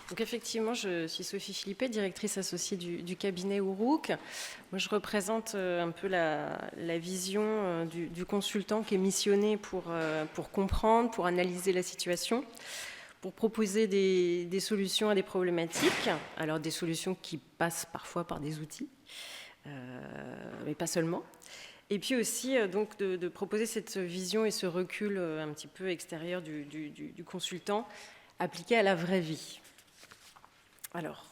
Donc effectivement, je suis Sophie Philippet, directrice associée du cabinet Ourouk. Moi, je représente un peu la vision du consultant qui est missionné pour comprendre, pour analyser la situation, pour proposer des solutions à des problématiques. Alors des solutions qui passent parfois par des outils, mais pas seulement. Et puis aussi donc de proposer cette vision et ce recul un petit peu extérieur du consultant appliqué à la vraie vie. Alors,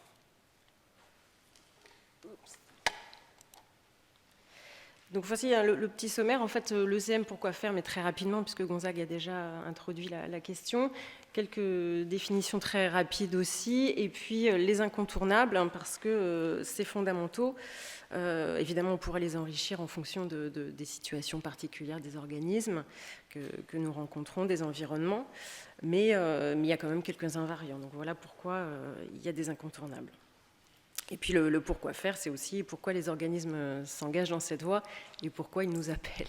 donc voici le petit sommaire. En fait, l'ECM, pourquoi faire, mais très rapidement, puisque Gonzague a déjà introduit la question. Quelques définitions très rapides aussi, et puis les incontournables, hein, parce que c'est fondamentaux. Évidemment, on pourrait les enrichir en fonction des situations particulières des organismes que nous rencontrons, des environnements, mais il y a quand même quelques invariants. Donc voilà pourquoi il y a des incontournables. Et puis le pourquoi faire, c'est aussi pourquoi les organismes s'engagent dans cette voie et pourquoi ils nous appellent.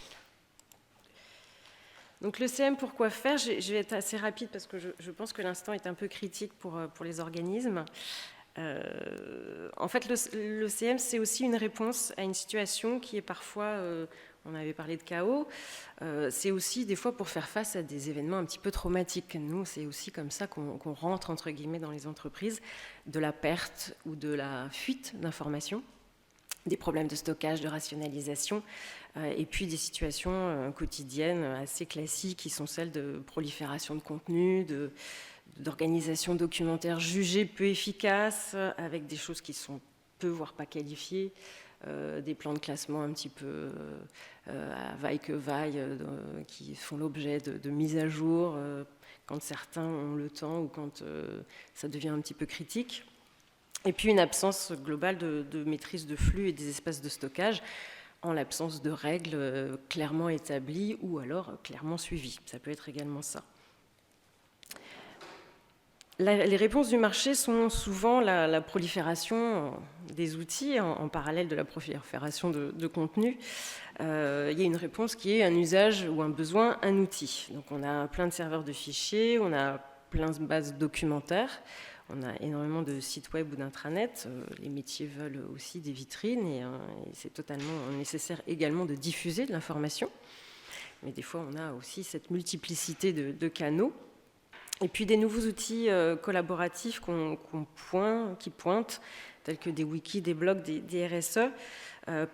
Donc le CM, pourquoi faire, je vais être assez rapide parce que je pense que l'instant est un peu critique pour les organismes. En fait, le CM, c'est aussi une réponse à une situation qui est parfois, on avait parlé de chaos, c'est aussi des fois pour faire face à des événements un petit peu traumatiques. Nous, c'est aussi comme ça qu'on rentre, entre guillemets, dans les entreprises, de la perte ou de la fuite d'informations, des problèmes de stockage, de rationalisation, et puis des situations quotidiennes assez classiques qui sont celles de prolifération de contenu, d'organisation documentaire jugée peu efficace, avec des choses qui sont peu, voire pas qualifiées, des plans de classement un petit peu à vaille que vaille, qui font l'objet de mises à jour quand certains ont le temps ou quand ça devient un petit peu critique. Et puis une absence globale de maîtrise de flux et des espaces de stockage, en l'absence de règles clairement établies ou alors clairement suivies. Ça peut être également ça. Les réponses du marché sont souvent la prolifération des outils en parallèle de la prolifération de contenu. Il y a une réponse qui est un usage ou un besoin, un outil. Donc on a plein de serveurs de fichiers, on a plein de bases documentaires, on a énormément de sites web ou d'intranets. Les métiers veulent aussi des vitrines et c'est totalement nécessaire également de diffuser de l'information. Mais des fois, on a aussi cette multiplicité de canaux. Et puis des nouveaux outils collaboratifs qui pointent, tels que des wikis, des blogs, des RSE,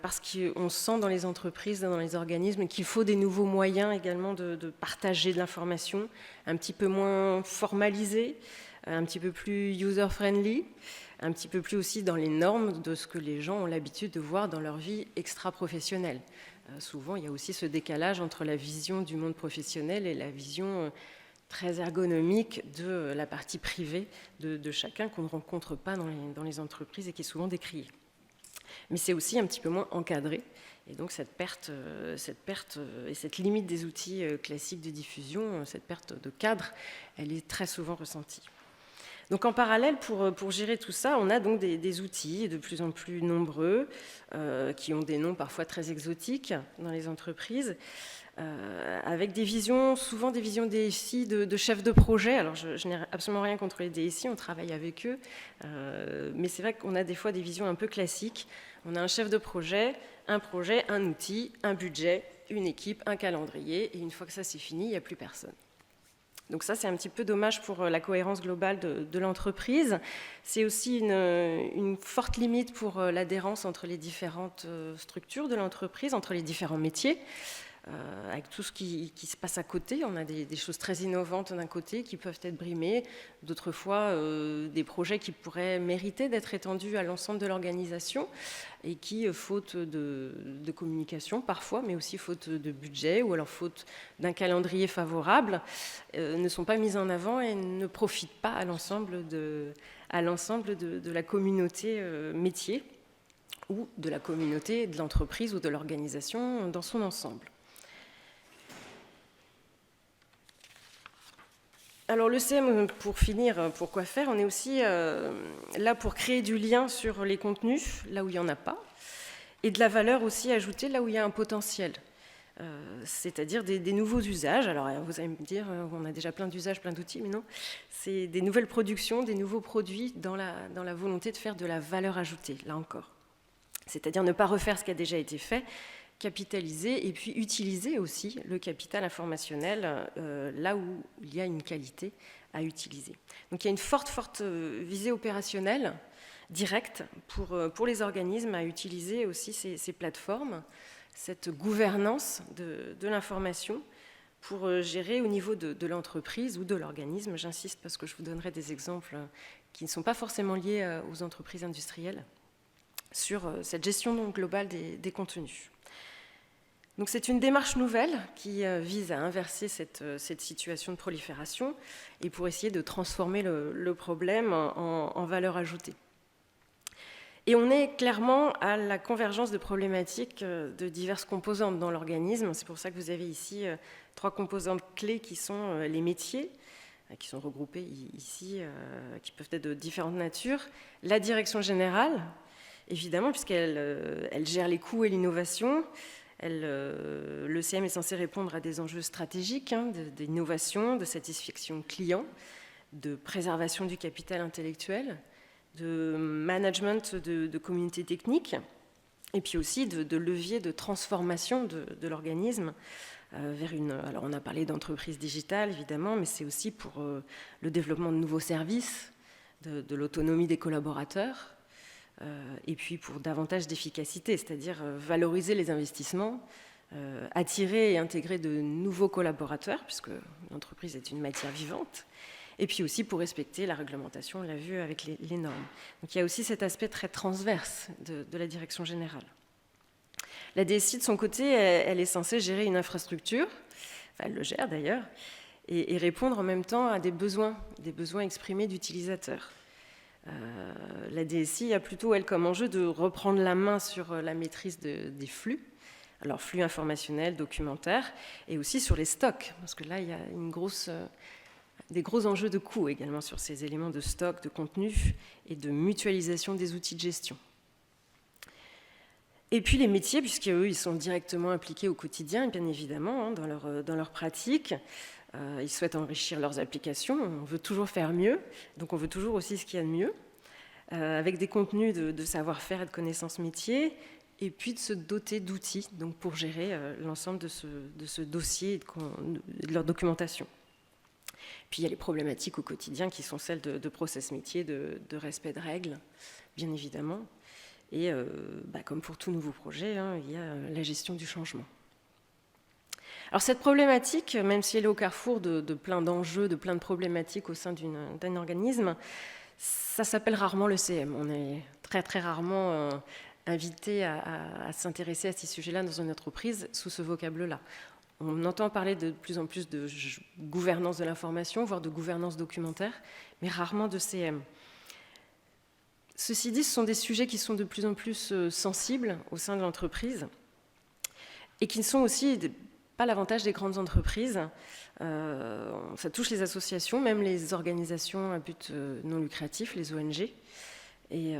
parce qu'on sent dans les entreprises, dans les organismes, qu'il faut des nouveaux moyens également de partager de l'information, un petit peu moins formalisés, un petit peu plus user-friendly, un petit peu plus aussi dans les normes de ce que les gens ont l'habitude de voir dans leur vie extra-professionnelle. Souvent, il y a aussi ce décalage entre la vision du monde professionnel et la vision très ergonomique de la partie privée de chacun qu'on ne rencontre pas dans les entreprises et qui est souvent décriée. Mais c'est aussi un petit peu moins encadré. Et donc cette perte et cette limite des outils classiques de diffusion, cette perte de cadre, elle est très souvent ressentie. Donc en parallèle, pour gérer tout ça, on a donc des outils de plus en plus nombreux, qui ont des noms parfois très exotiques dans les entreprises, avec des visions, souvent des visions DSI de chefs de projet. Alors je n'ai absolument rien contre les DSI, on travaille avec eux, mais c'est vrai qu'on a des fois des visions un peu classiques. On a un chef de projet, un outil, un budget, une équipe, un calendrier, et une fois que ça c'est fini, il n'y a plus personne. Donc ça, c'est un petit peu dommage pour la cohérence globale de l'entreprise. C'est aussi une forte limite pour l'adhérence entre les différentes structures de l'entreprise, entre les différents métiers. Avec tout ce qui se passe à côté, on a des choses très innovantes d'un côté qui peuvent être brimées, d'autres fois des projets qui pourraient mériter d'être étendus à l'ensemble de l'organisation et qui, faute de communication parfois, mais aussi faute de budget ou alors faute d'un calendrier favorable, ne sont pas mis en avant et ne profitent pas à l'ensemble de la communauté métier ou de la communauté de l'entreprise ou de l'organisation dans son ensemble. Alors le CM, pour finir, pourquoi faire? On est aussi là pour créer du lien sur les contenus, là où il n'y en a pas, et de la valeur aussi ajoutée, là où il y a un potentiel. c'est-à-dire des nouveaux usages. Alors vous allez me dire, on a déjà plein d'usages, plein d'outils, mais non, c'est des nouvelles productions, des nouveaux produits dans la volonté de faire de la valeur ajoutée, là encore. C'est-à-dire ne pas refaire ce qui a déjà été fait, capitaliser et puis utiliser aussi le capital informationnel là où il y a une qualité à utiliser. Donc il y a une forte visée opérationnelle directe pour les organismes à utiliser aussi ces plateformes, cette gouvernance de l'information pour gérer au niveau de l'entreprise ou de l'organisme. J'insiste parce que je vous donnerai des exemples qui ne sont pas forcément liés aux entreprises industrielles sur cette gestion donc globale des contenus. Donc c'est une démarche nouvelle qui vise à inverser cette situation de prolifération et pour essayer de transformer le problème en valeur ajoutée. Et on est clairement à la convergence de problématiques de diverses composantes dans l'organisme. C'est pour ça que vous avez ici 3 composantes clés qui sont les métiers, qui sont regroupés ici, qui peuvent être de différentes natures. La direction générale, évidemment, puisqu'elle gère les coûts et l'innovation. Le CM est censé répondre à des enjeux stratégiques, d'innovation, de satisfaction client, de préservation du capital intellectuel, de management de communautés techniques, et puis aussi de levier de transformation de l'organisme vers une... Alors on a parlé d'entreprise digitale, évidemment, mais c'est aussi pour le développement de nouveaux services, de l'autonomie des collaborateurs, et puis pour davantage d'efficacité, c'est-à-dire valoriser les investissements, attirer et intégrer de nouveaux collaborateurs, puisque l'entreprise est une matière vivante, et puis aussi pour respecter la réglementation, on l'a vu avec les normes. Donc il y a aussi cet aspect très transverse de la direction générale. La DSI, de son côté, elle est censée gérer une infrastructure, enfin elle le gère d'ailleurs, et répondre en même temps à des besoins exprimés d'utilisateurs. La DSI a plutôt, elle, comme enjeu de reprendre la main sur la maîtrise des flux, alors flux informationnels, documentaires, et aussi sur les stocks, parce que là, il y a des gros enjeux de coûts également sur ces éléments de stock, de contenu et de mutualisation des outils de gestion. Et puis les métiers, puisqu'eux, ils sont directement impliqués au quotidien, bien évidemment, dans leur pratique. Ils souhaitent enrichir leurs applications, on veut toujours faire mieux, donc on veut toujours aussi ce qu'il y a de mieux, avec des contenus de savoir-faire et de connaissances métiers, et puis de se doter d'outils donc pour gérer l'ensemble de ce dossier et de leur documentation. Puis il y a les problématiques au quotidien qui sont celles de process métier, de respect de règles, bien évidemment, et comme pour tout nouveau projet, il y a la gestion du changement. Alors cette problématique, même si elle est au carrefour de plein d'enjeux, de plein de problématiques au sein d'un organisme, ça s'appelle rarement le CM. On est très rarement invité à s'intéresser à ces sujets-là dans une entreprise sous ce vocable-là. On entend parler de plus en plus de gouvernance de l'information, voire de gouvernance documentaire, mais rarement de CM. Ceci dit, ce sont des sujets qui sont de plus en plus sensibles au sein de l'entreprise et qui ne sont aussi pas l'avantage des grandes entreprises. Ça touche les associations, même les organisations à but non lucratif, les ONG. Et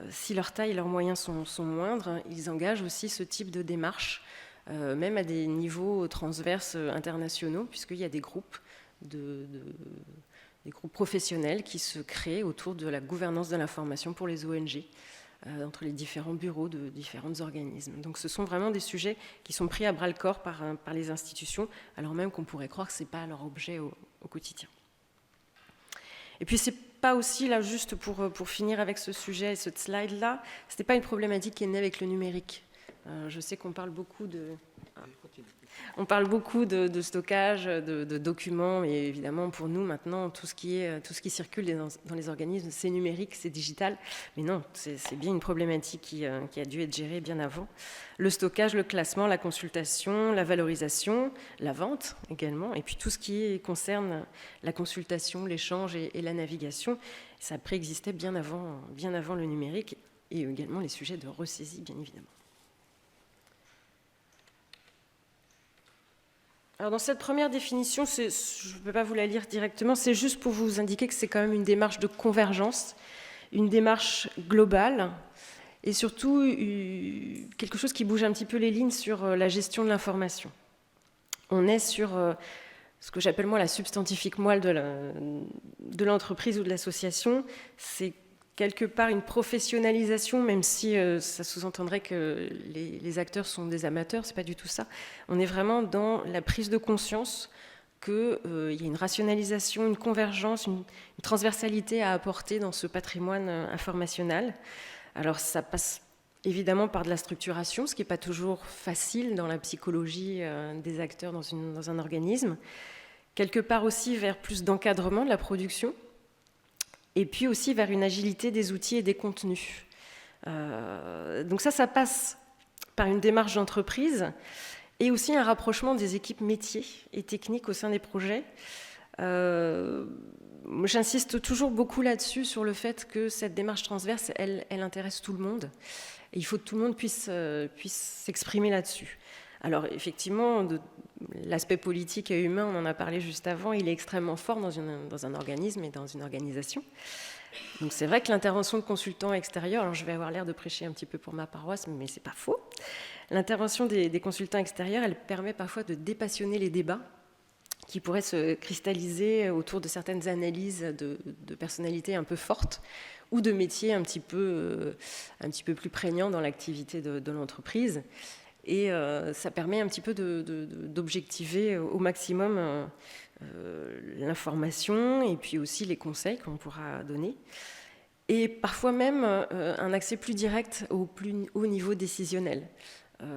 si leur taille et leurs moyens sont moindres, ils engagent aussi ce type de démarche, même à des niveaux transverses internationaux, puisqu'il y a des groupes, des groupes professionnels qui se créent autour de la gouvernance de l'information pour les ONG, entre les différents bureaux de différents organismes. Donc ce sont vraiment des sujets qui sont pris à bras-le-corps par les institutions, alors même qu'on pourrait croire que ce n'est pas leur objet au quotidien. Et puis c'est pas aussi, là juste pour finir avec ce sujet et ce slide-là, ce n'est pas une problématique qui est née avec le numérique. Je sais qu'on parle beaucoup de stockage, de documents, et évidemment pour nous maintenant, tout ce qui circule dans les organismes, c'est numérique, c'est digital. Mais non, c'est bien une problématique qui a dû être gérée bien avant. Le stockage, le classement, la consultation, la valorisation, la vente également, et puis tout ce qui concerne la consultation, l'échange et la navigation, ça préexistait bien avant le numérique, et également les sujets de ressaisie, bien évidemment. Alors dans cette première définition, je ne peux pas vous la lire directement, c'est juste pour vous indiquer que c'est quand même une démarche de convergence, une démarche globale, et surtout quelque chose qui bouge un petit peu les lignes sur la gestion de l'information. on est sur ce que j'appelle moi la substantifique moelle de l'entreprise ou de l'association. C'est quelque part une professionnalisation, même si ça sous-entendrait que les acteurs sont des amateurs, c'est pas du tout ça. On est vraiment dans la prise de conscience qu'il y a une rationalisation, une convergence, une transversalité à apporter dans ce patrimoine informationnel. Alors ça passe évidemment par de la structuration, ce qui n'est pas toujours facile dans la psychologie des acteurs dans un organisme. Quelque part aussi vers plus d'encadrement de la production, et puis aussi vers une agilité des outils et des contenus. Donc ça passe par une démarche d'entreprise et aussi un rapprochement des équipes métiers et techniques au sein des projets. J'insiste toujours beaucoup là-dessus, sur le fait que cette démarche transverse, elle intéresse tout le monde. Et il faut que tout le monde puisse s'exprimer là-dessus. Alors effectivement, l'aspect politique et humain, on en a parlé juste avant, il est extrêmement fort dans un organisme et dans une organisation. Donc c'est vrai que l'intervention de consultants extérieurs, alors je vais avoir l'air de prêcher un petit peu pour ma paroisse, mais c'est pas faux. L'intervention des consultants extérieurs, elle permet parfois de dépassionner les débats qui pourraient se cristalliser autour de certaines analyses de personnalités un peu fortes ou de métiers un petit peu plus prégnants dans l'activité de l'entreprise. Et ça permet un petit peu d'objectiver au maximum l'information et puis aussi les conseils qu'on pourra donner. Et parfois même un accès plus direct au plus haut niveau décisionnel.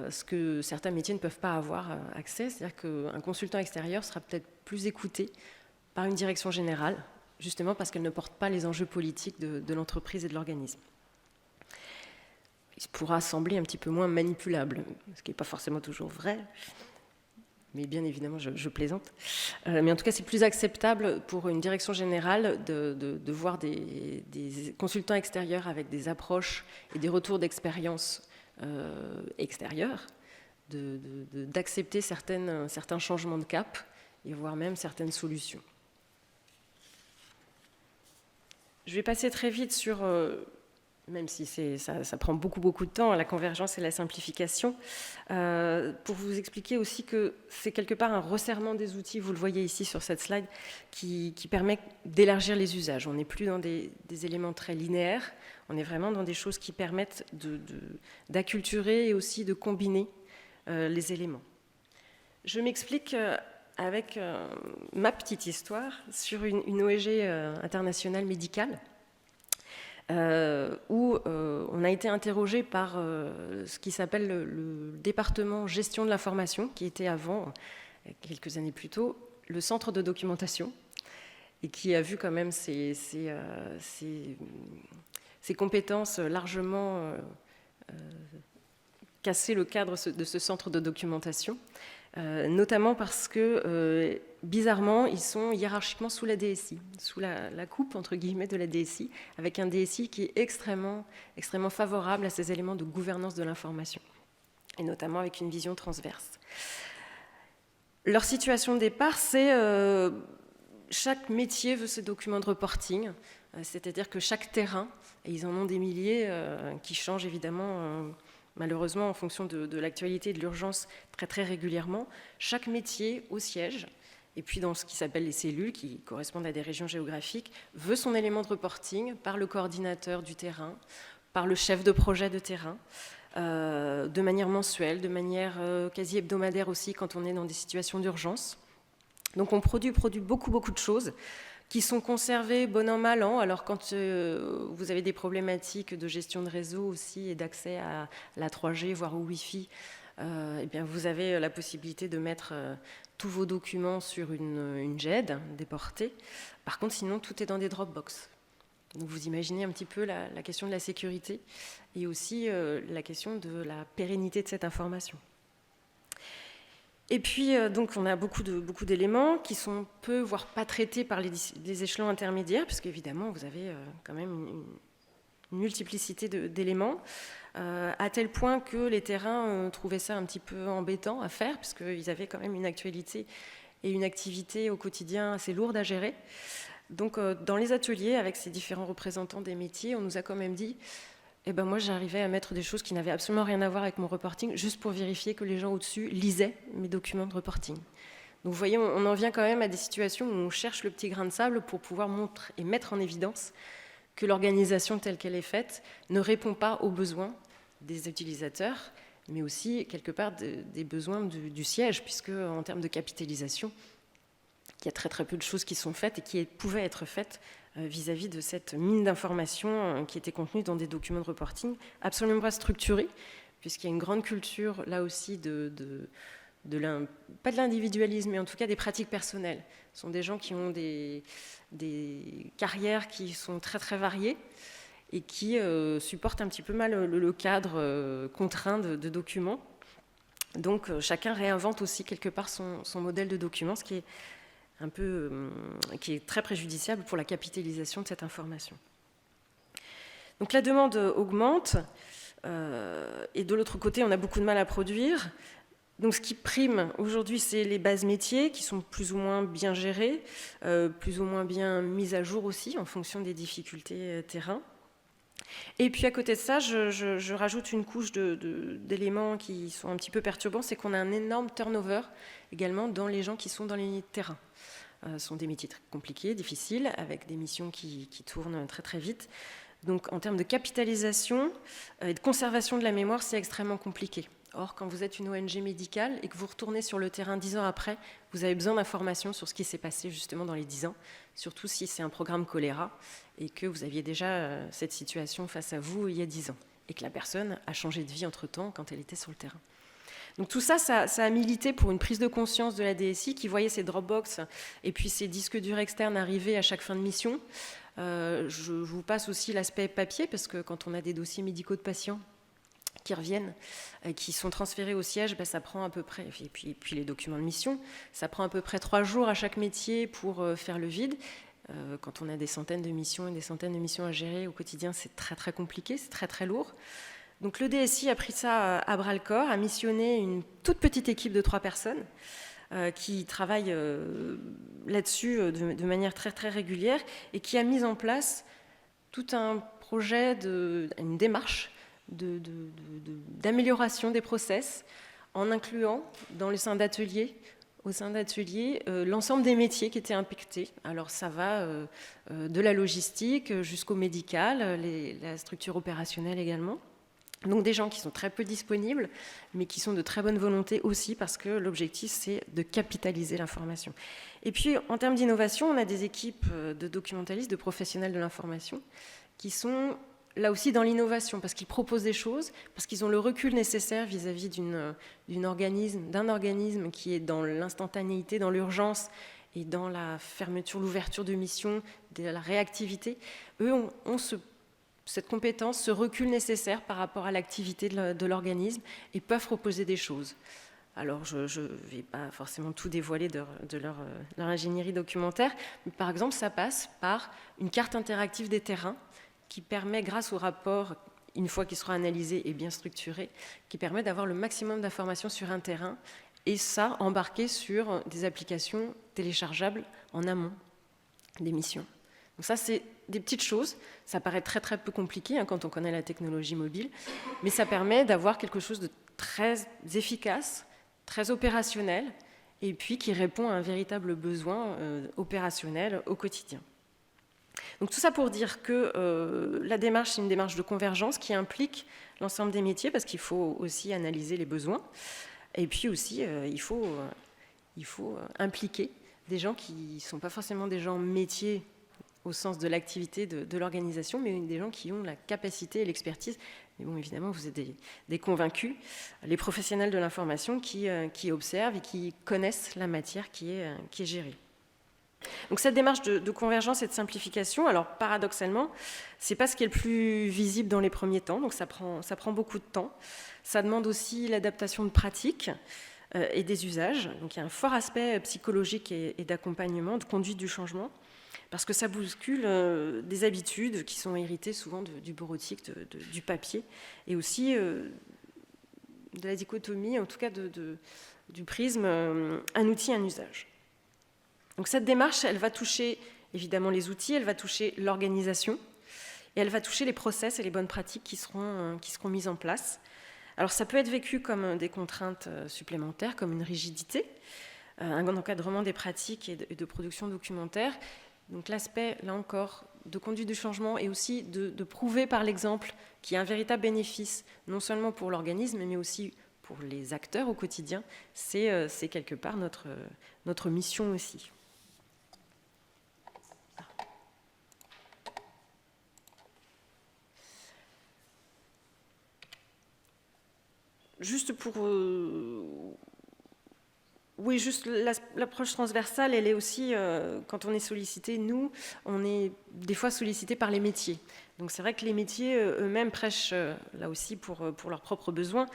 Ce que certains métiers ne peuvent pas avoir accès, c'est-à-dire qu'un consultant extérieur sera peut-être plus écouté par une direction générale, justement parce qu'elle ne porte pas les enjeux politiques de l'entreprise et de l'organisme. Il pourra sembler un petit peu moins manipulable, ce qui n'est pas forcément toujours vrai, mais bien évidemment, je plaisante. Mais en tout cas, c'est plus acceptable pour une direction générale de voir des consultants extérieurs avec des approches et des retours d'expérience extérieurs, d'accepter certains changements de cap et voire même certaines solutions. Je vais passer très vite sur, même si ça prend beaucoup de temps, la convergence et la simplification, pour vous expliquer aussi que c'est quelque part un resserrement des outils, vous le voyez ici sur cette slide, qui permet d'élargir les usages. On n'est plus dans des éléments très linéaires, on est vraiment dans des choses qui permettent d'acculturer et aussi de combiner les éléments. Je m'explique avec ma petite histoire sur une ONG internationale médicale où on a été interrogé par ce qui s'appelle le département gestion de l'information, qui était avant, quelques années plus tôt, le centre de documentation, et qui a vu quand même ses compétences largement casser le cadre de ce centre de documentation, notamment parce que, bizarrement, ils sont hiérarchiquement sous la DSI, sous la coupe, entre guillemets, de la DSI, avec un DSI qui est extrêmement favorable à ces éléments de gouvernance de l'information, et notamment avec une vision transverse. Leur situation de départ, c'est chaque métier veut ses documents de reporting, c'est-à-dire que chaque terrain, et ils en ont des milliers qui changent évidemment malheureusement en fonction de l'actualité et de l'urgence très régulièrement, chaque métier au siège, et puis dans ce qui s'appelle les cellules, qui correspondent à des régions géographiques, veut son élément de reporting par le coordinateur du terrain, par le chef de projet de terrain, de manière mensuelle, de manière quasi hebdomadaire aussi quand on est dans des situations d'urgence. Donc on produit beaucoup de choses qui sont conservées bon an, mal an. Alors quand vous avez des problématiques de gestion de réseau aussi et d'accès à la 3G, voire au Wi-Fi, eh bien vous avez la possibilité de mettre tous vos documents sur une GED déportée. Par contre, sinon, tout est dans des Dropbox. Donc vous imaginez un petit peu la question de la sécurité et aussi la question de la pérennité de cette information. Et puis, donc, on a beaucoup d'éléments qui sont peu, voire pas traités par les échelons intermédiaires, puisque évidemment, vous avez quand même une multiplicité d'éléments, à tel point que les terrains trouvaient ça un petit peu embêtant à faire, puisqu'ils avaient quand même une actualité et une activité au quotidien assez lourde à gérer. Donc, dans les ateliers, avec ces différents représentants des métiers, on nous a quand même dit Et ben moi, j'arrivais à mettre des choses qui n'avaient absolument rien à voir avec mon reporting, juste pour vérifier que les gens au-dessus lisaient mes documents de reporting. Donc vous voyez, on en vient quand même à des situations où on cherche le petit grain de sable pour pouvoir montrer et mettre en évidence que l'organisation telle qu'elle est faite ne répond pas aux besoins des utilisateurs, mais aussi quelque part des besoins du siège, puisque en termes de capitalisation, il y a très très peu de choses qui sont faites et qui pouvaient être faites vis-à-vis de cette mine d'informations qui était contenue dans des documents de reporting, absolument pas structurés, puisqu'il y a une grande culture là aussi pas de l'individualisme, mais en tout cas des pratiques personnelles. Ce sont des gens qui ont des carrières qui sont très très variées et qui supportent un petit peu mal le cadre contraint de documents. Donc chacun réinvente aussi quelque part son modèle de document, ce qui est qui est très préjudiciable pour la capitalisation de cette information. Donc la demande augmente, et de l'autre côté, on a beaucoup de mal à produire. Donc ce qui prime aujourd'hui, c'est les bases métiers qui sont plus ou moins bien gérées, plus ou moins bien mises à jour aussi en fonction des difficultés terrain. Et puis à côté de ça, je rajoute une couche d'éléments qui sont un petit peu perturbants, c'est qu'on a un énorme turnover également dans les gens qui sont dans les terrains. Ce sont des métiers très compliqués, difficiles, avec des missions qui tournent très très vite. Donc en termes de capitalisation et de conservation de la mémoire, c'est extrêmement compliqué. Or, quand vous êtes une ONG médicale et que vous retournez sur le terrain 10 ans après, vous avez besoin d'informations sur ce qui s'est passé justement dans les 10 ans, surtout si c'est un programme choléra et que vous aviez déjà cette situation face à vous il y a 10 ans et que la personne a changé de vie entre-temps quand elle était sur le terrain. Donc tout ça, ça a milité pour une prise de conscience de la DSI qui voyait ces Dropbox et puis ces disques durs externes arriver à chaque fin de mission. Je vous passe aussi l'aspect papier parce que quand on a des dossiers médicaux de patients qui reviennent, qui sont transférés au siège, ça prend à peu près, et puis les documents de mission, ça prend à peu près 3 jours à chaque métier pour faire le vide. Quand on a des centaines de missions et des centaines de missions à gérer au quotidien, c'est très très compliqué, c'est très très lourd. Donc le DSI a pris ça à bras-le-corps, a missionné une toute petite équipe de 3 personnes qui travaillent là-dessus de manière très très régulière et qui a mis en place tout un projet, une démarche d'amélioration des process en incluant au sein d'ateliers l'ensemble des métiers qui étaient impactés. Alors ça va de la logistique jusqu'au médical, la structure opérationnelle également. Donc des gens qui sont très peu disponibles, mais qui sont de très bonne volonté aussi, parce que l'objectif, c'est de capitaliser l'information. Et puis, en termes d'innovation, on a des équipes de documentalistes, de professionnels de l'information, qui sont là aussi dans l'innovation, parce qu'ils proposent des choses, parce qu'ils ont le recul nécessaire vis-à-vis d'un organisme qui est dans l'instantanéité, dans l'urgence, et dans la fermeture, l'ouverture de mission, de la réactivité. Eux ont cette compétence, ce recul nécessaire par rapport à l'activité de l'organisme et peuvent proposer des choses. Alors, je ne vais pas forcément tout dévoiler de leur ingénierie documentaire, mais par exemple, ça passe par une carte interactive des terrains qui permet, grâce au rapport, une fois qu'il sera analysé et bien structuré, qui permet d'avoir le maximum d'informations sur un terrain, et ça embarqué sur des applications téléchargeables en amont des missions. Donc ça, c'est des petites choses. Ça paraît très très peu compliqué quand on connaît la technologie mobile, mais ça permet d'avoir quelque chose de très efficace, très opérationnel, et puis qui répond à un véritable besoin opérationnel au quotidien. Donc tout ça pour dire que la démarche, c'est une démarche de convergence qui implique l'ensemble des métiers, parce qu'il faut aussi analyser les besoins, et puis aussi il faut impliquer des gens qui ne sont pas forcément des gens métiers au sens de l'activité de l'organisation, mais des gens qui ont la capacité et l'expertise. Mais bon, évidemment, vous êtes des convaincus, les professionnels de l'information qui observent et qui connaissent la matière qui est gérée. Donc cette démarche de convergence et de simplification, alors paradoxalement, c'est pas ce qui est le plus visible dans les premiers temps, donc ça prend beaucoup de temps. Ça demande aussi l'adaptation de pratiques et des usages. Donc il y a un fort aspect psychologique et d'accompagnement, de conduite du changement, parce que ça bouscule des habitudes qui sont héritées souvent du bureautique, du papier, et aussi de la dichotomie, en tout cas du prisme un outil, un usage. Donc cette démarche, elle va toucher évidemment les outils, elle va toucher l'organisation, et elle va toucher les process et les bonnes pratiques qui seront mises en place. Alors ça peut être vécu comme des contraintes supplémentaires, comme une rigidité, un encadrement des pratiques et de production documentaire. Donc l'aspect, là encore, de conduite du changement et aussi de prouver par l'exemple qu'il y a un véritable bénéfice, non seulement pour l'organisme, mais aussi pour les acteurs au quotidien, c'est quelque part notre mission aussi. Juste pour... Oui, juste l'approche transversale, elle est aussi, quand on est sollicité, nous, on est des fois sollicité par les métiers. Donc c'est vrai que les métiers eux-mêmes prêchent là aussi pour leurs propres besoins.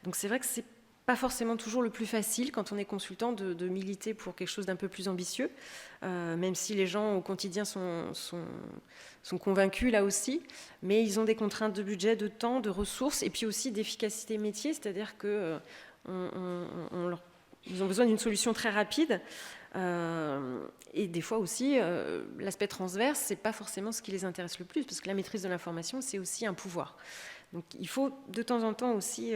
Donc c'est vrai que c'est pas forcément toujours le plus facile quand on est consultant de militer pour quelque chose d'un peu plus ambitieux, même si les gens au quotidien sont convaincus là aussi, mais ils ont des contraintes de budget, de temps, de ressources et puis aussi d'efficacité métier, c'est-à-dire que ils ont besoin d'une solution très rapide. Et des fois aussi, l'aspect transverse, c'est pas forcément ce qui les intéresse le plus, parce que la maîtrise de l'information, c'est aussi un pouvoir. Donc il faut de temps en temps aussi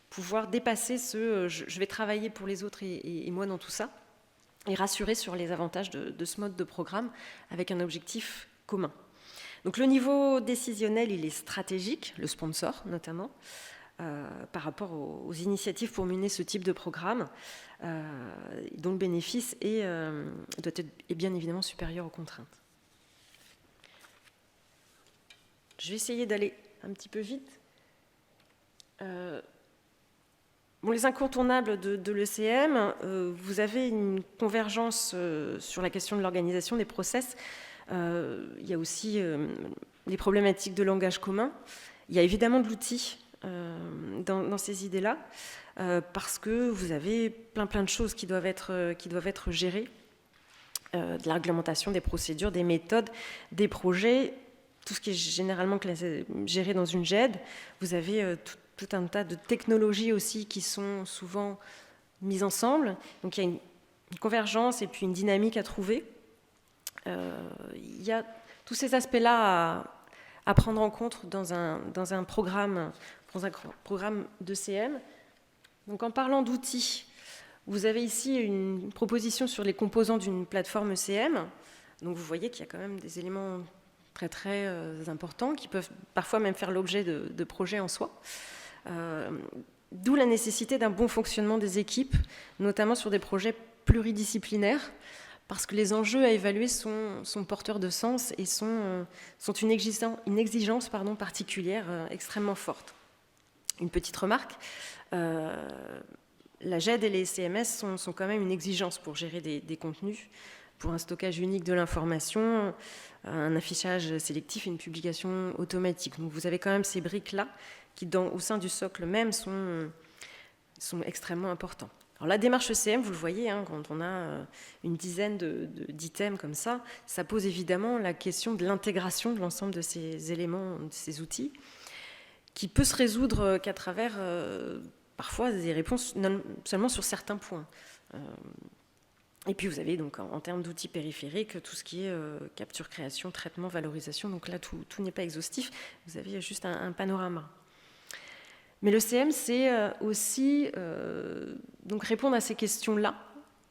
pouvoir dépasser je vais travailler pour les autres et moi dans tout ça, et rassurer sur les avantages de ce mode de programme avec un objectif commun. Donc le niveau décisionnel, il est stratégique, le sponsor notamment, par rapport aux initiatives pour mener ce type de programme, dont le bénéfice est bien évidemment supérieur aux contraintes. Je vais essayer d'aller un petit peu vite. Les incontournables de l'ECM, vous avez une convergence sur la question de l'organisation des process. Il y a aussi les problématiques de langage commun. Il y a évidemment de l'outil dans ces idées-là, parce que vous avez plein de choses qui doivent être gérées, de la réglementation, des procédures, des méthodes, des projets, tout ce qui est généralement géré dans une GED. Vous avez tout un tas de technologies aussi qui sont souvent mises ensemble. Donc il y a une convergence et puis une dynamique à trouver. Il y a tous ces aspects-là à prendre en compte dans un programme d'ECM. Donc en parlant d'outils, vous avez ici une proposition sur les composants d'une plateforme ECM. Donc vous voyez qu'il y a quand même des éléments très très importants qui peuvent parfois même faire l'objet de projets en soi. D'où la nécessité d'un bon fonctionnement des équipes, notamment sur des projets pluridisciplinaires, parce que les enjeux à évaluer sont porteurs de sens et sont une exigence particulière extrêmement forte. Une petite remarque, la GED et les CMS sont quand même une exigence pour gérer des contenus, pour un stockage unique de l'information, un affichage sélectif et une publication automatique. Donc vous avez quand même ces briques-là qui, au sein du socle même, sont extrêmement importants. Alors la démarche ECM, vous le voyez, quand on a une dizaine d'items comme ça pose évidemment la question de l'intégration de l'ensemble de ces éléments, de ces outils, qui peut se résoudre qu'à travers parfois des réponses non seulement sur certains points. Et puis vous avez donc en termes d'outils périphériques tout ce qui est capture, création, traitement, valorisation. Donc là, tout n'est pas exhaustif. Vous avez juste un panorama. Mais l'ECM, c'est aussi donc répondre à ces questions-là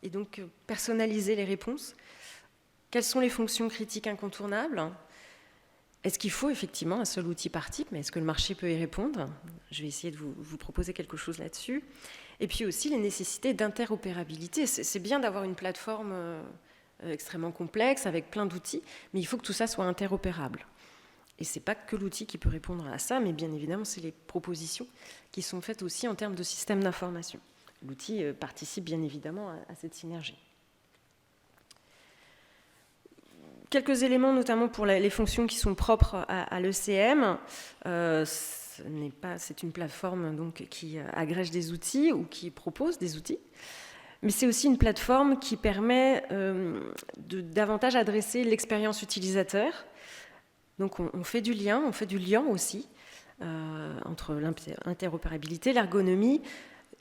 et donc personnaliser les réponses. Quelles sont les fonctions critiques incontournables ? Est-ce qu'il faut effectivement un seul outil par type, mais est-ce que le marché peut y répondre ? Je vais essayer de vous proposer quelque chose là-dessus. Et puis aussi les nécessités d'interopérabilité. C'est bien d'avoir une plateforme extrêmement complexe avec plein d'outils, mais il faut que tout ça soit interopérable. Et ce n'est pas que l'outil qui peut répondre à ça, mais bien évidemment, c'est les propositions qui sont faites aussi en termes de système d'information. L'outil participe bien évidemment à cette synergie. Quelques éléments, notamment pour les fonctions qui sont propres à l'ECM. C'est une plateforme donc, qui agrège des outils ou qui propose des outils. Mais c'est aussi une plateforme qui permet de davantage adresser l'expérience utilisateur. Donc on fait du lien aussi entre l'interopérabilité, l'ergonomie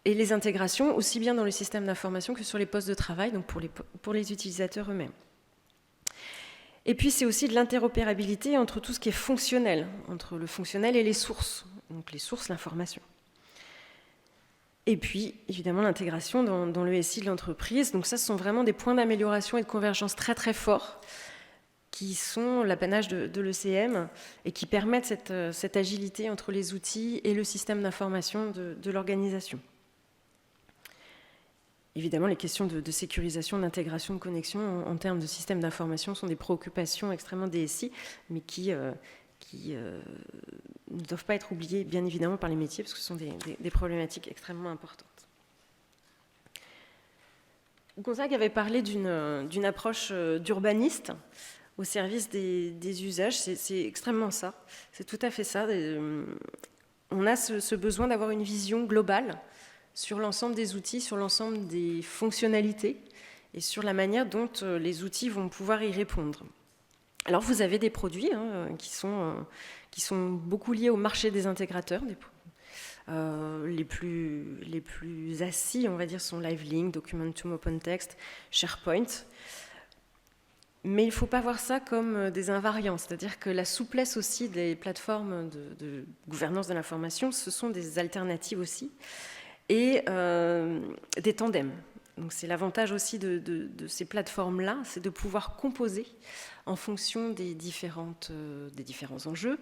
et les intégrations, aussi bien dans le système d'information que sur les postes de travail, donc pour les utilisateurs eux-mêmes. Et puis c'est aussi de l'interopérabilité entre tout ce qui est fonctionnel, entre le fonctionnel et les sources, donc les sources, l'information. Et puis, évidemment, l'intégration dans le SI de l'entreprise. Donc ça, ce sont vraiment des points d'amélioration et de convergence très très forts qui sont l'apanage de l'ECM et qui permettent cette agilité entre les outils et le système d'information de l'organisation. Évidemment, les questions de sécurisation, d'intégration, de connexion en termes de système d'information sont des préoccupations extrêmement DSI, mais qui ne doivent pas être oubliées, bien évidemment, par les métiers, parce que ce sont des problématiques extrêmement importantes. Gonzague avait parlé d'une approche d'urbaniste au service des usages. C'est extrêmement ça, c'est tout à fait ça. On a ce besoin d'avoir une vision globale sur l'ensemble des outils, sur l'ensemble des fonctionnalités et sur la manière dont les outils vont pouvoir y répondre. Alors vous avez des produits qui sont beaucoup liés au marché des intégrateurs. Les plus assis, on va dire, sont LiveLink, Documentum OpenText, SharePoint. Mais il ne faut pas voir ça comme des invariants, c'est-à-dire que la souplesse aussi des plateformes de gouvernance de l'information, ce sont des alternatives aussi, et des tandems. Donc c'est l'avantage aussi de ces plateformes-là, c'est de pouvoir composer en fonction des différents enjeux,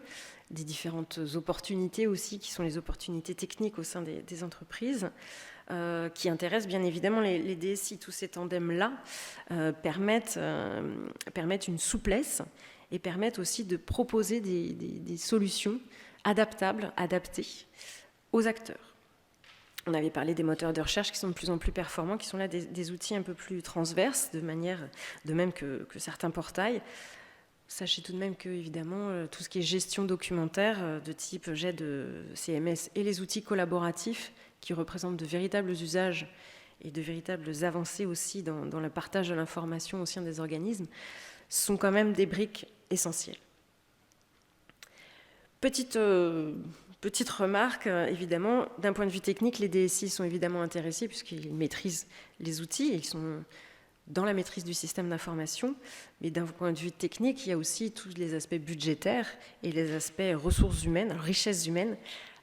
des différentes opportunités aussi, qui sont les opportunités techniques au sein des entreprises, qui intéressent bien évidemment les DSI. Tous ces tandems-là permettent une souplesse et permettent aussi de proposer des solutions adaptables, adaptées aux acteurs. On avait parlé des moteurs de recherche qui sont de plus en plus performants, qui sont là des outils un peu plus transverses, de même que certains portails. Sachez tout de même que, évidemment, tout ce qui est gestion documentaire de type jet de CMS et les outils collaboratifs qui représentent de véritables usages et de véritables avancées aussi dans le partage de l'information au sein des organismes sont quand même des briques essentielles. Petite remarque, évidemment, d'un point de vue technique, les DSI sont évidemment intéressés puisqu'ils maîtrisent les outils et ils sont dans la maîtrise du système d'information. Mais d'un point de vue technique, il y a aussi tous les aspects budgétaires et les aspects ressources humaines, richesses humaines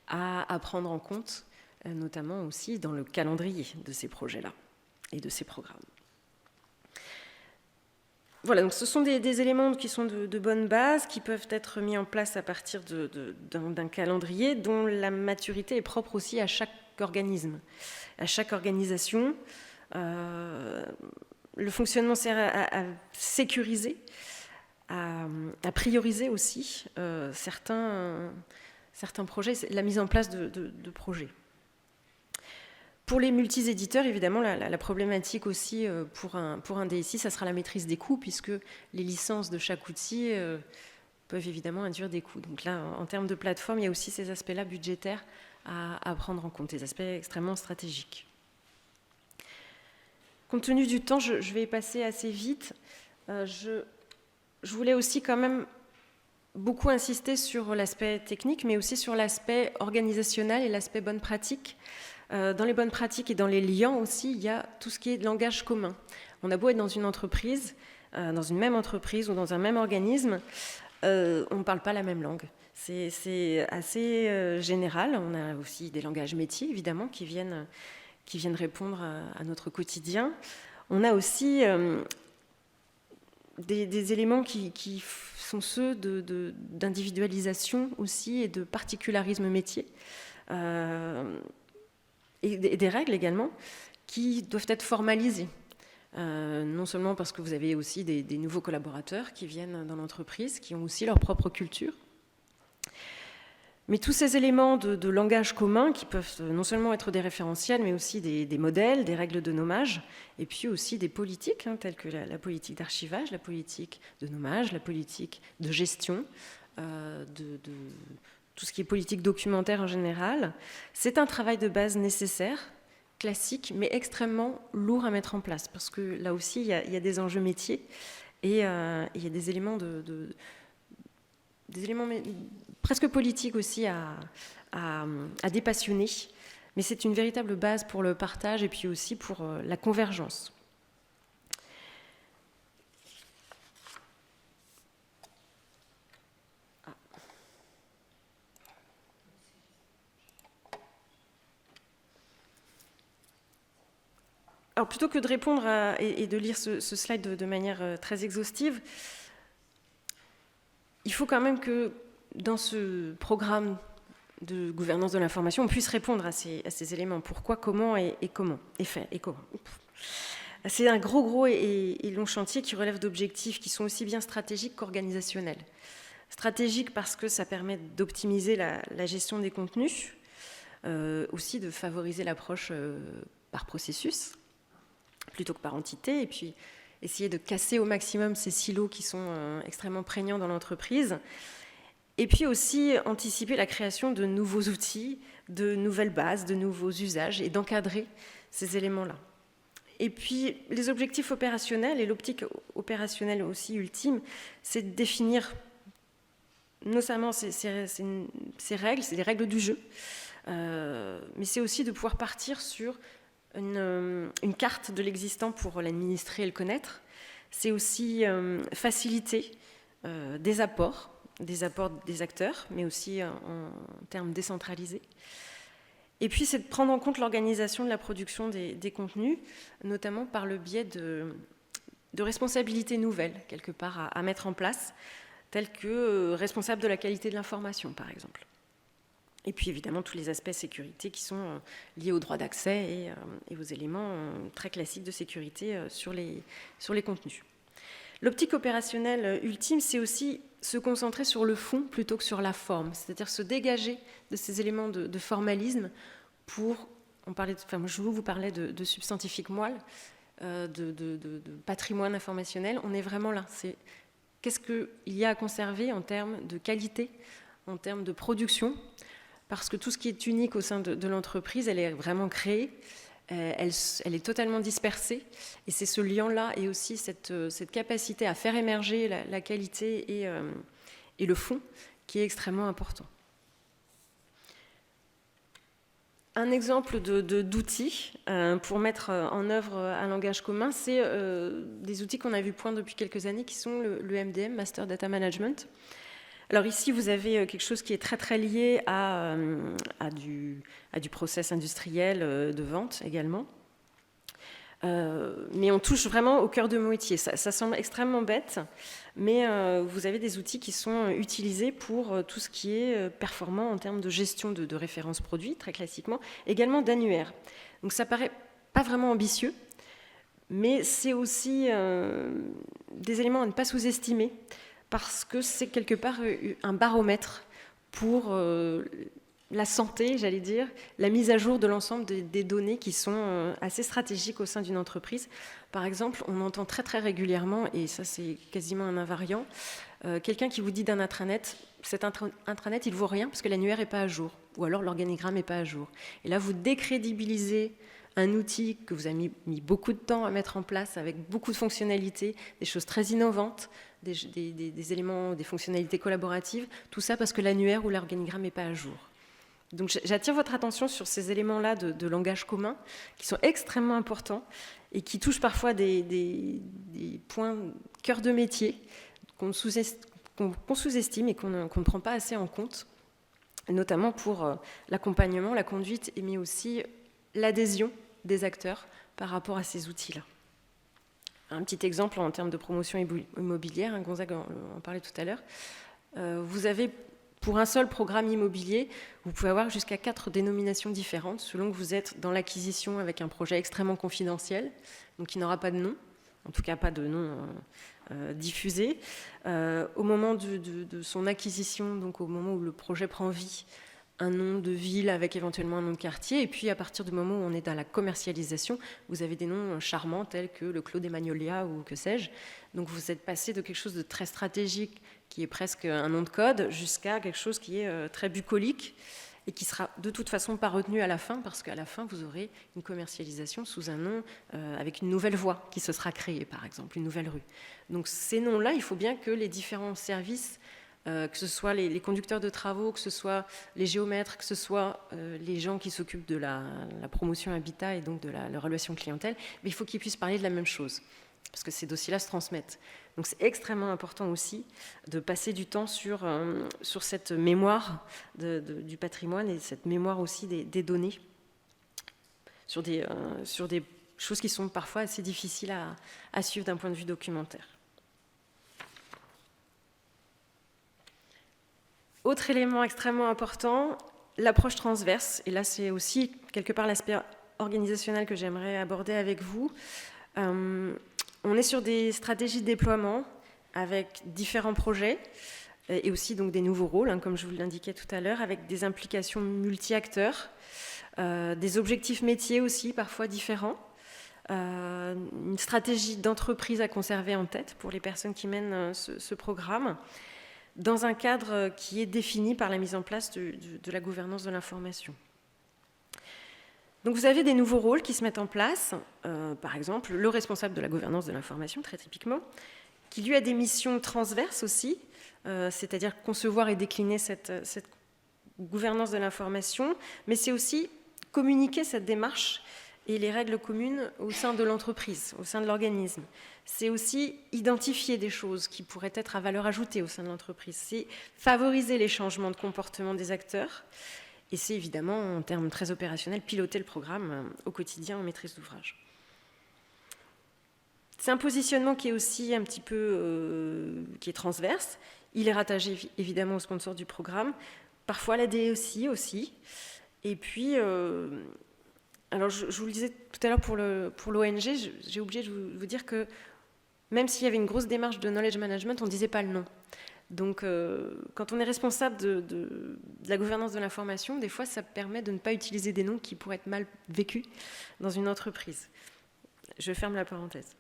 à prendre en compte, notamment aussi dans le calendrier de ces projets-là et de ces programmes. Voilà, donc ce sont des éléments qui sont de bonne base, qui peuvent être mis en place à partir d'un calendrier dont la maturité est propre aussi à chaque organisme, à chaque organisation. Le fonctionnement sert à sécuriser, à prioriser aussi certains projets, la mise en place de projets. Pour les multi-éditeurs, évidemment, la problématique aussi pour un DSI, ça sera la maîtrise des coûts, puisque les licences de chaque outil peuvent évidemment induire des coûts. Donc là, en termes de plateforme, il y a aussi ces aspects-là budgétaires à prendre en compte, des aspects extrêmement stratégiques. Compte tenu du temps, je vais passer assez vite. Je voulais aussi quand même beaucoup insister sur l'aspect technique, mais aussi sur l'aspect organisationnel et l'aspect bonne pratique. Dans les bonnes pratiques et dans les liens aussi, il y a tout ce qui est de langage commun. On a beau être dans une entreprise, dans une même entreprise ou dans un même organisme, on ne parle pas la même langue. C'est assez général. On a aussi des langages métiers, évidemment, qui viennent répondre à notre quotidien. On a aussi des éléments qui sont ceux d'individualisation aussi et de particularisme métier. Et des règles également qui doivent être formalisées. Non seulement parce que vous avez aussi des nouveaux collaborateurs qui viennent dans l'entreprise, qui ont aussi leur propre culture, mais tous ces éléments de langage commun qui peuvent non seulement être des référentiels, mais aussi des modèles, des règles de nommage, et puis aussi des politiques, telles que la politique d'archivage, la politique de nommage, la politique de gestion, tout ce qui est politique documentaire en général. C'est un travail de base nécessaire, classique, mais extrêmement lourd à mettre en place, parce que là aussi, il y a des enjeux métiers et il y a des éléments presque politiques aussi à dépassionner. Mais c'est une véritable base pour le partage et puis aussi pour la convergence. Alors plutôt que de répondre et de lire ce slide de manière très exhaustive, il faut quand même que dans ce programme de gouvernance de l'information, on puisse répondre à ces éléments. Pourquoi, comment et comment. Et fait, et comment. C'est un gros et long chantier qui relève d'objectifs qui sont aussi bien stratégiques qu'organisationnels. Stratégique parce que ça permet d'optimiser la gestion des contenus, aussi de favoriser l'approche par processus plutôt que par entité, et puis essayer de casser au maximum ces silos qui sont extrêmement prégnants dans l'entreprise, et puis aussi anticiper la création de nouveaux outils, de nouvelles bases, de nouveaux usages, et d'encadrer ces éléments-là. Et puis les objectifs opérationnels, et l'optique opérationnelle aussi ultime, c'est de définir notamment ces règles, c'est les règles du jeu, mais c'est aussi de pouvoir partir sur une carte de l'existant pour l'administrer et le connaître. C'est aussi faciliter des apports des acteurs, mais aussi en termes décentralisés. Et puis, c'est de prendre en compte l'organisation de la production des contenus, notamment par le biais de responsabilités nouvelles, quelque part, à mettre en place, telles que responsable de la qualité de l'information, par exemple. Et puis, évidemment, tous les aspects sécurité qui sont liés au droit d'accès et aux éléments très classiques de sécurité sur les contenus. L'optique opérationnelle ultime, c'est aussi se concentrer sur le fond plutôt que sur la forme, c'est-à-dire se dégager de ces éléments de formalisme pour, je vous parlais de substantifique moelle, de patrimoine informationnel, on est vraiment là. C'est qu'est-ce qu'il y a à conserver en termes de qualité, en termes de production, parce que tout ce qui est unique au sein de l'entreprise, elle est vraiment créée, elle est totalement dispersée, et c'est ce lien-là et aussi cette capacité à faire émerger la qualité et le fond qui est extrêmement important. Un exemple d'outils pour mettre en œuvre un langage commun, c'est des outils qu'on a vu point depuis quelques années qui sont le MDM, Master Data Management. Alors ici, vous avez quelque chose qui est très lié à du process industriel de vente également. Mais on touche vraiment au cœur de métier. Ça semble extrêmement bête, mais vous avez des outils qui sont utilisés pour tout ce qui est performant en termes de gestion de références produits, très classiquement, également d'annuaires. Donc ça paraît pas vraiment ambitieux, mais c'est aussi des éléments à ne pas sous-estimer, parce que c'est quelque part un baromètre pour la santé, j'allais dire, la mise à jour de l'ensemble des données qui sont assez stratégiques au sein d'une entreprise. Par exemple, on entend très régulièrement, et ça c'est quasiment un invariant, quelqu'un qui vous dit d'un intranet, cet intranet il ne vaut rien parce que l'annuaire n'est pas à jour, ou alors l'organigramme n'est pas à jour. Et là vous décrédibilisez un outil que vous avez mis beaucoup de temps à mettre en place, avec beaucoup de fonctionnalités, des choses très innovantes, des éléments, des fonctionnalités collaboratives, tout ça parce que l'annuaire ou l'organigramme n'est pas à jour. Donc j'attire votre attention sur ces éléments-là de langage commun qui sont extrêmement importants et qui touchent parfois des points cœur de métier qu'on sous-estime et qu'on ne prend pas assez en compte, notamment pour l'accompagnement, la conduite, mais aussi l'adhésion des acteurs par rapport à ces outils-là. Un petit exemple en termes de promotion immobilière, Gonzague en parlait tout à l'heure. Vous avez, pour un seul programme immobilier, vous pouvez avoir jusqu'à 4 dénominations différentes selon que vous êtes dans l'acquisition avec un projet extrêmement confidentiel, donc qui n'aura pas de nom, en tout cas pas de nom diffusé. Au moment de son acquisition, donc au moment où le projet prend vie, un nom de ville avec éventuellement un nom de quartier, et puis à partir du moment où on est dans la commercialisation, vous avez des noms charmants tels que le Clos des Magnolias ou que sais-je. Donc vous êtes passé de quelque chose de très stratégique, qui est presque un nom de code, jusqu'à quelque chose qui est très bucolique et qui sera de toute façon pas retenu à la fin, parce qu'à la fin vous aurez une commercialisation sous un nom avec une nouvelle voie qui se sera créée, par exemple, une nouvelle rue. Donc ces noms-là, il faut bien que les différents services, que ce soit les conducteurs de travaux, que ce soit les géomètres, que ce soit les gens qui s'occupent de la promotion habitat et donc de la relation clientèle, mais il faut qu'ils puissent parler de la même chose, parce que ces dossiers-là se transmettent. Donc c'est extrêmement important aussi de passer du temps sur cette mémoire du patrimoine et cette mémoire aussi des données, sur des choses qui sont parfois assez difficiles à suivre d'un point de vue documentaire. Autre élément extrêmement important, l'approche transverse. Et là, c'est aussi quelque part l'aspect organisationnel que j'aimerais aborder avec vous. On est sur des stratégies de déploiement avec différents projets et aussi donc des nouveaux rôles, comme je vous l'indiquais tout à l'heure, avec des implications multi-acteurs, des objectifs métiers aussi parfois différents, une stratégie d'entreprise à conserver en tête pour les personnes qui mènent ce programme, dans un cadre qui est défini par la mise en place de la gouvernance de l'information. Donc vous avez des nouveaux rôles qui se mettent en place, par exemple le responsable de la gouvernance de l'information, très typiquement, qui lui a des missions transverses aussi, c'est-à-dire concevoir et décliner cette gouvernance de l'information, mais c'est aussi communiquer cette démarche et les règles communes au sein de l'entreprise, au sein de l'organisme. C'est aussi identifier des choses qui pourraient être à valeur ajoutée au sein de l'entreprise. C'est favoriser les changements de comportement des acteurs. Et c'est évidemment, en termes très opérationnels, piloter le programme au quotidien en maîtrise d'ouvrage. C'est un positionnement qui est aussi un petit peu qui est transverse. Il est rattaché évidemment au sponsor du programme, parfois à la DSI aussi. Et puis, alors je vous le disais tout à l'heure pour l'ONG, j'ai oublié de vous dire que même s'il y avait une grosse démarche de knowledge management, on ne disait pas le nom. Donc, quand on est responsable de la gouvernance de l'information, des fois, ça permet de ne pas utiliser des noms qui pourraient être mal vécus dans une entreprise. Je ferme la parenthèse.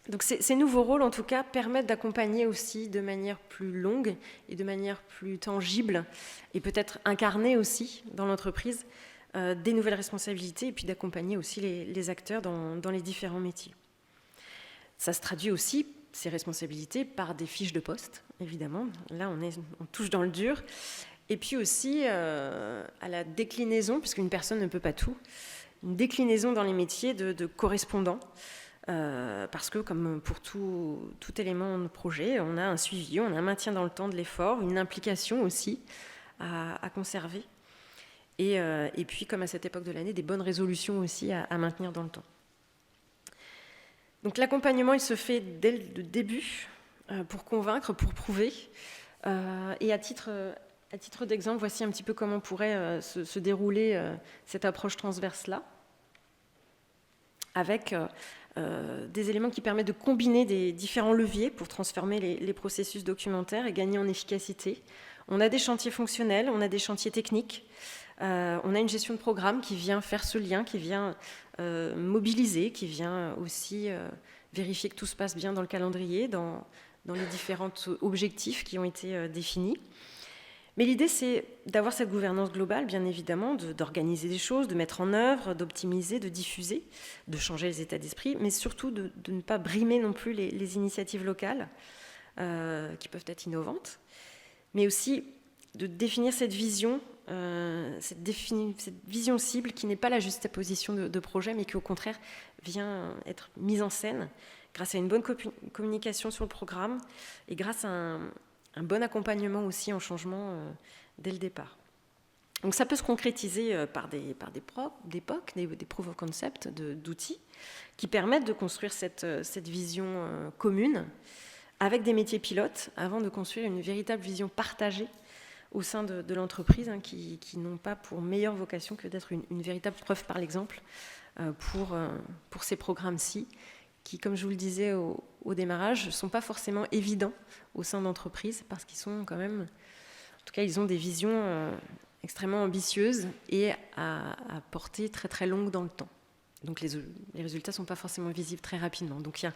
Donc, ces nouveaux rôles, en tout cas, permettent d'accompagner aussi de manière plus longue et de manière plus tangible et peut-être incarnée aussi dans l'entreprise des nouvelles responsabilités et puis d'accompagner aussi les acteurs dans les différents métiers. Ça se traduit aussi, ces responsabilités, par des fiches de poste, évidemment. Là, on touche dans le dur. Et puis aussi à la déclinaison, puisqu'une personne ne peut pas tout, une déclinaison dans les métiers de correspondants. Parce que, comme pour tout élément de projet, on a un suivi, on a un maintien dans le temps de l'effort, une implication aussi à conserver. Et puis, comme à cette époque de l'année, des bonnes résolutions aussi à maintenir dans le temps. Donc l'accompagnement, il se fait dès le début pour convaincre, pour prouver. Et à titre d'exemple, voici un petit peu comment pourrait se dérouler cette approche transverse-là, avec des éléments qui permettent de combiner des différents leviers pour transformer les processus documentaires et gagner en efficacité. On a des chantiers fonctionnels, on a des chantiers techniques, on a une gestion de programme qui vient faire ce lien, qui vient mobiliser, qui vient aussi vérifier que tout se passe bien dans le calendrier, dans les différents objectifs qui ont été définis. Mais l'idée, c'est d'avoir cette gouvernance globale, bien évidemment, d'organiser des choses, de mettre en œuvre, d'optimiser, de diffuser, de changer les états d'esprit, mais surtout de ne pas brimer non plus les initiatives locales qui peuvent être innovantes, mais aussi de définir cette vision, cette vision cible qui n'est pas la juxtaposition de projets, mais qui au contraire vient être mise en scène grâce à une bonne communication sur le programme et grâce à un bon accompagnement aussi en changement dès le départ. Donc ça peut se concrétiser par des POC, des proof of concept d'outils qui permettent de construire cette vision commune avec des métiers pilotes avant de construire une véritable vision partagée au sein de l'entreprise qui n'ont pas pour meilleure vocation que d'être une véritable preuve par l'exemple pour ces programmes-ci qui, comme je vous le disais au démarrage, ne sont pas forcément évidents au sein d'entreprises parce qu'ils sont quand même, en tout cas, ils ont des visions extrêmement ambitieuses et à portée très très longue dans le temps. Donc les résultats ne sont pas forcément visibles très rapidement. Donc il y a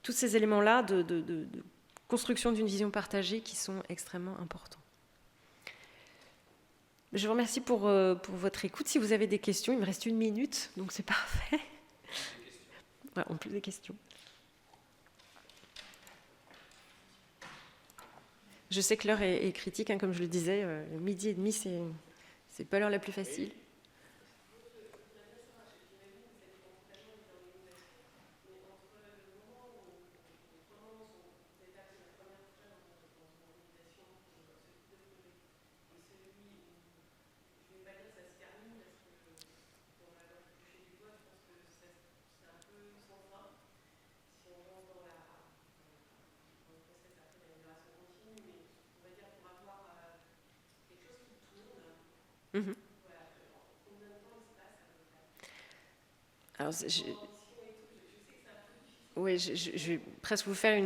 tous ces éléments-là de construction d'une vision partagée qui sont extrêmement importants. Je vous remercie pour votre écoute. Si vous avez des questions, il me reste 1 minute, donc c'est parfait. En plus des questions. Je sais que l'heure est critique, comme je le disais, 12h30, c'est pas l'heure la plus facile. Mhm. Alors, oui, je vais presque vous faire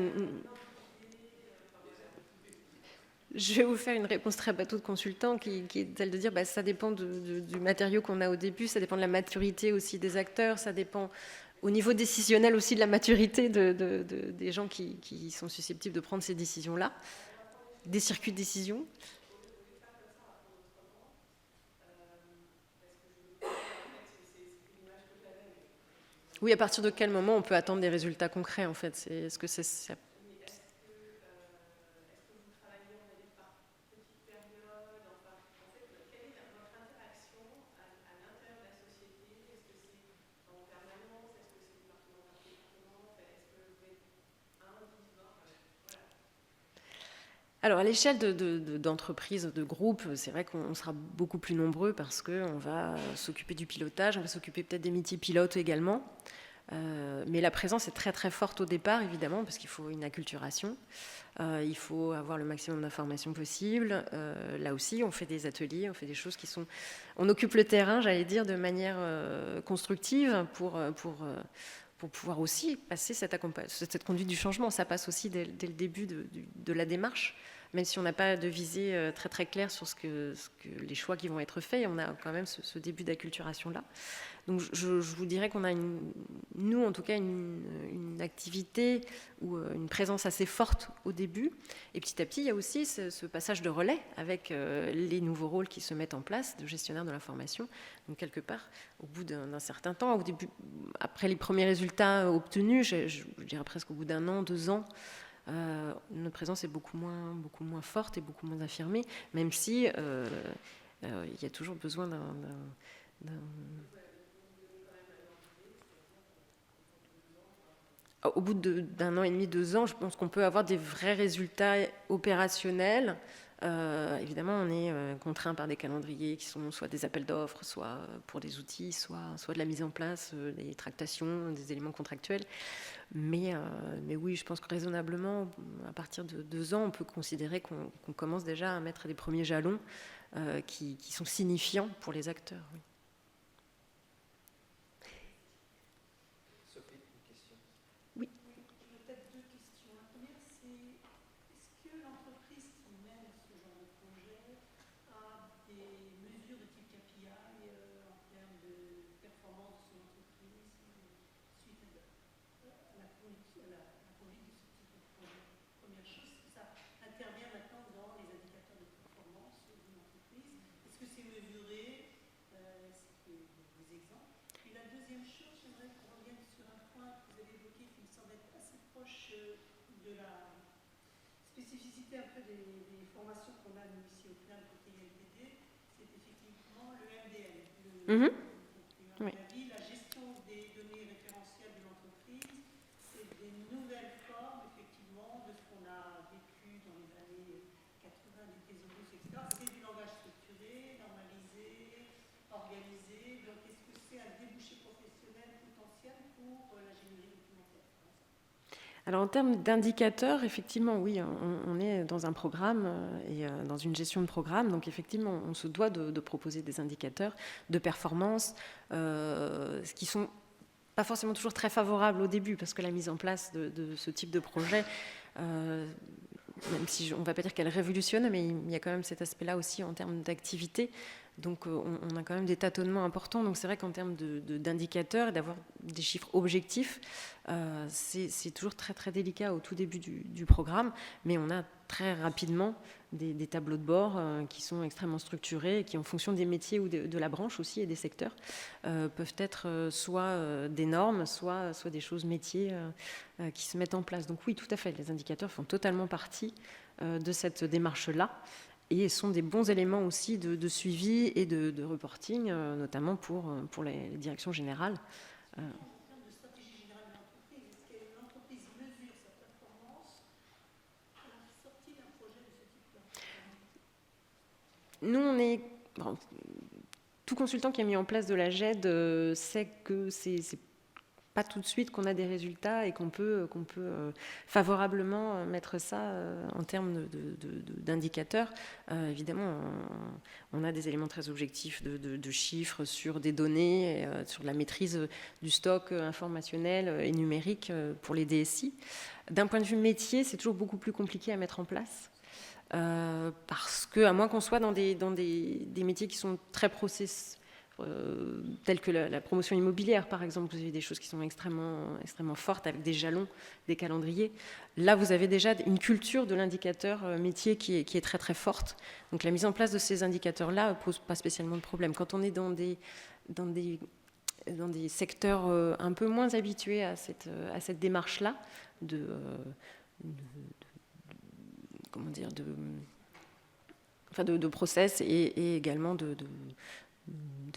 je vais vous faire une réponse très bateau de consultant qui est celle de dire bah, ça dépend du matériau qu'on a au début, ça dépend de la maturité aussi des acteurs, ça dépend au niveau décisionnel aussi de la maturité des gens qui sont susceptibles de prendre ces décisions-là, des circuits de décision. Oui, à partir de quel moment on peut attendre des résultats concrets en fait est-ce que c'est ça. Alors, à l'échelle d'entreprises, de groupes, c'est vrai qu'on sera beaucoup plus nombreux parce qu'on va s'occuper du pilotage, on va s'occuper peut-être des métiers pilotes également. Mais la présence est très très forte au départ, évidemment, parce qu'il faut une acculturation. Il faut avoir le maximum d'informations possible. Là aussi, on fait des ateliers, on fait des choses qui sont... On occupe le terrain, j'allais dire, de manière constructive pour pouvoir aussi passer cette conduite du changement. Ça passe aussi dès le début de la démarche. Même si on n'a pas de visée très très claire sur les choix qui vont être faits, on a quand même ce début d'acculturation-là. Donc je vous dirais qu'on a nous en tout cas une activité ou une présence assez forte au début. Et petit à petit, il y a aussi ce passage de relais avec les nouveaux rôles qui se mettent en place de gestionnaire de l'information. Donc quelque part, au bout d'un certain temps, au début, après les premiers résultats obtenus, je dirais presque au bout d'un an, 2 ans, notre présence est beaucoup moins forte et beaucoup moins affirmée, même si il y a toujours besoin d'un au bout d'un an et demi, 2 ans, je pense qu'on peut avoir des vrais résultats opérationnels. Évidemment, on est contraint par des calendriers qui sont soit des appels d'offres, soit pour des outils, soit de la mise en place, des tractations, des éléments contractuels. Mais oui, je pense que raisonnablement, à partir de 2 ans, on peut considérer qu'on commence déjà à mettre des premiers jalons qui sont signifiants pour les acteurs. Oui. Un peu des formations qu'on a nous ici au CNAM côté ILTD, c'est effectivement le MDL. À mon avis, la gestion des données référentielles de l'entreprise, c'est des nouvelles formes, effectivement, de ce qu'on a vécu dans les années 80, des thésaurus, etc. C'est du langage structuré, normalisé, organisé. Donc, est-ce que c'est un débouché professionnel potentiel pour l'ingénierie documentaire? Alors en termes d'indicateurs, effectivement, oui, on est dans un programme et dans une gestion de programme. Donc effectivement, on se doit de proposer des indicateurs de performance, qui sont pas forcément toujours très favorables au début, parce que la mise en place de ce type de projet, même si on ne va pas dire qu'elle révolutionne, mais il y a quand même cet aspect-là aussi en termes d'activité. Donc on a quand même des tâtonnements importants. Donc c'est vrai qu'en termes d'indicateurs et d'avoir des chiffres objectifs, c'est toujours très très délicat au tout début du programme, mais on a très rapidement des tableaux de bord qui sont extrêmement structurés et qui, en fonction des métiers ou de la branche aussi et des secteurs, peuvent être soit des normes, soit des choses métiers qui se mettent en place. Donc oui, tout à fait, les indicateurs font totalement partie de cette démarche-là et sont des bons éléments aussi de suivi et de reporting, notamment pour les directions générales. En termes de stratégie générale de l'entreprise, est-ce que l'entreprise mesure sa performance à la sortie d'un projet de ce type-là? Nous, on est... tout consultant qui a mis en place de la GED sait que c'est pas tout de suite qu'on a des résultats et qu'on peut favorablement mettre ça en termes d'indicateurs. Évidemment, on a des éléments très objectifs de chiffres sur des données, sur la maîtrise du stock informationnel et numérique pour les DSI. D'un point de vue métier, c'est toujours beaucoup plus compliqué à mettre en place. Parce que, à moins qu'on soit dans des métiers qui sont très tels que la promotion immobilière, par exemple, vous avez des choses qui sont extrêmement fortes, avec des jalons, des calendriers. Là, vous avez déjà une culture de l'indicateur métier qui est très très forte. Donc la mise en place de ces indicateurs-là ne pose pas spécialement de problème. Quand on est dans des secteurs un peu moins habitués à cette démarche-là de process et également de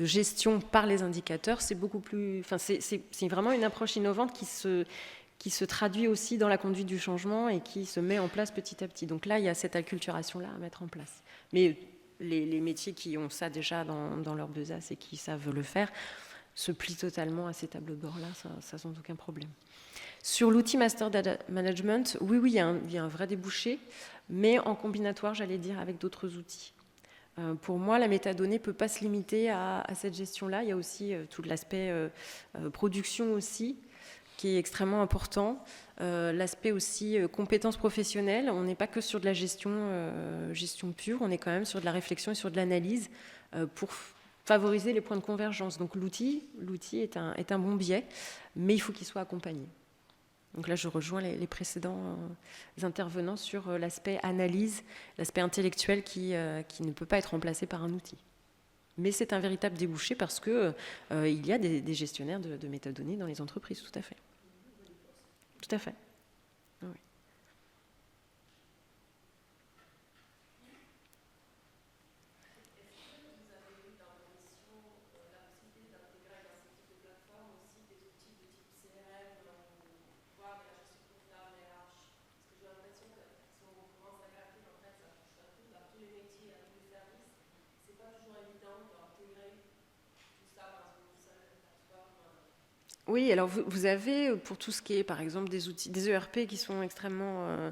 gestion par les indicateurs, c'est beaucoup plus. C'est vraiment une approche innovante qui se traduit aussi dans la conduite du changement et qui se met en place petit à petit. Donc là, il y a cette acculturation-là à mettre en place. Mais les métiers qui ont ça déjà dans leur besace et qui savent le faire se plient totalement à ces tableaux de bord-là, ça sans aucun problème. Sur l'outil Master Data Management, oui, il y a un vrai débouché, mais en combinatoire, j'allais dire, avec d'autres outils. Pour moi, la métadonnée ne peut pas se limiter à cette gestion-là. Il y a aussi tout l'aspect production aussi, qui est extrêmement important. L'aspect aussi compétences professionnelles. On n'est pas que sur de la gestion pure, on est quand même sur de la réflexion et sur de l'analyse pour favoriser les points de convergence. Donc l'outil est un bon biais, mais il faut qu'il soit accompagné. Donc là, je rejoins les précédents intervenants sur l'aspect analyse, l'aspect intellectuel qui ne peut pas être remplacé par un outil. Mais c'est un véritable débouché parce qu'il y a des gestionnaires de métadonnées dans les entreprises, tout à fait. Tout à fait. Oui. Oui, alors vous avez pour tout ce qui est par exemple des outils, des ERP qui sont extrêmement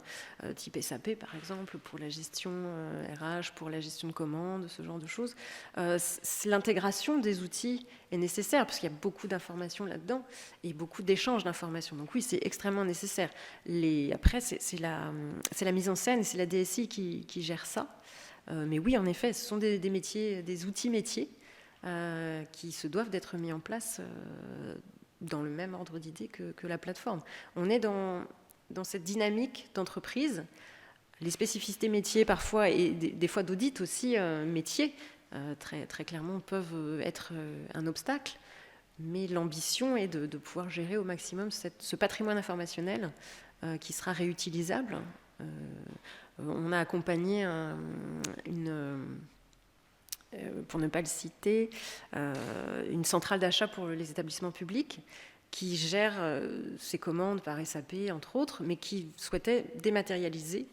type SAP par exemple pour la gestion RH, pour la gestion de commandes, ce genre de choses. L'intégration des outils est nécessaire parce qu'il y a beaucoup d'informations là-dedans et beaucoup d'échanges d'informations. Donc oui, c'est extrêmement nécessaire. Après, c'est la mise en scène, c'est la DSI qui gère ça. Mais oui, en effet, ce sont des métiers, des outils métiers qui se doivent d'être mis en place dans le même ordre d'idée que la plateforme. On est dans cette dynamique d'entreprise, les spécificités métiers parfois, et des fois d'audit aussi métiers, très, très clairement peuvent être un obstacle, mais l'ambition est de pouvoir gérer au maximum ce patrimoine informationnel qui sera réutilisable. On a accompagné pour ne pas le citer, une centrale d'achat pour les établissements publics qui gère ses commandes par SAP, entre autres, mais qui souhaitait dématérialiser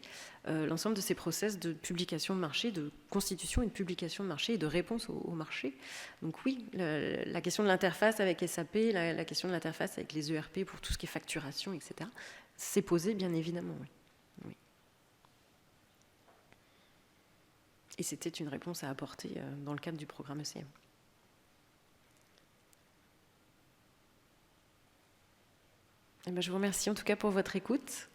l'ensemble de ces process de publication de marché, de constitution et de publication de marché et de réponse au marché. Donc oui, la question de l'interface avec SAP, la question de l'interface avec les ERP pour tout ce qui est facturation, etc., s'est posée bien évidemment, oui. Et c'était une réponse à apporter dans le cadre du programme ECM. Et je vous remercie en tout cas pour votre écoute.